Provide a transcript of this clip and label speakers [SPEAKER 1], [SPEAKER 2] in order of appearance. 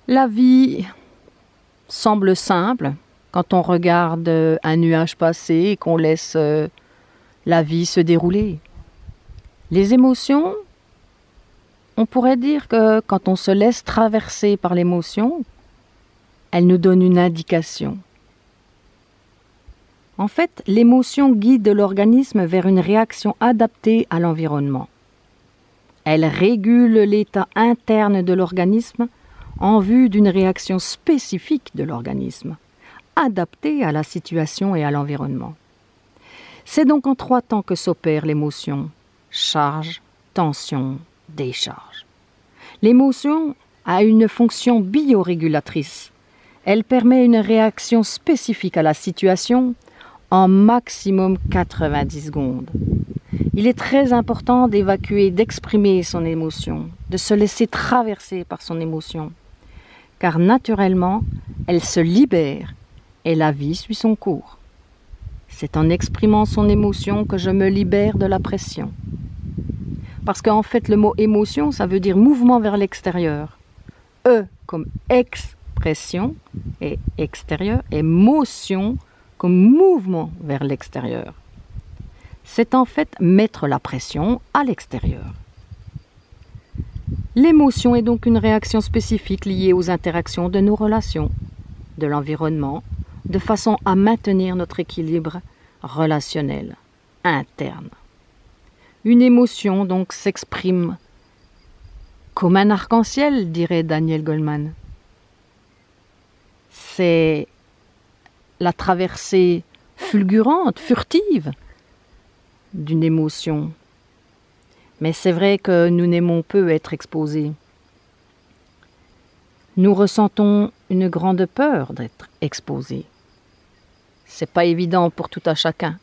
[SPEAKER 1] La vie semble simple quand on regarde un nuage passer et qu'on laisse la vie se dérouler. Les émotions, on pourrait dire que quand on se laisse traverser par l'émotion, elles nous donnent une indication. En fait, l'émotion guide l'organisme vers une réaction adaptée à l'environnement. Elle régule l'état interne de l'organisme en vue d'une réaction spécifique de l'organisme, adaptée à la situation et à l'environnement. C'est donc en 3 temps que s'opère l'émotion: charge, tension, décharge. L'émotion a une fonction biorégulatrice. Elle permet une réaction spécifique à la situation en maximum 90 secondes. Il est très important d'évacuer, d'exprimer son émotion, de se laisser traverser par son émotion, car naturellement, elle se libère et la vie suit son cours. C'est en exprimant son émotion que je me libère de la pression. Parce qu'en fait, le mot émotion, ça veut dire mouvement vers l'extérieur. E comme expression et extérieur, et motion comme mouvement vers l'extérieur. C'est en fait mettre la pression à l'extérieur. L'émotion est donc une réaction spécifique liée aux interactions de nos relations, de l'environnement, de façon à maintenir notre équilibre relationnel interne. Une émotion donc s'exprime comme un arc-en-ciel, dirait Daniel Goleman. C'est la traversée fulgurante, furtive d'une émotion. Mais c'est vrai que nous n'aimons peu être exposés. Nous ressentons une grande peur d'être exposés. C'est pas évident pour tout à chacun.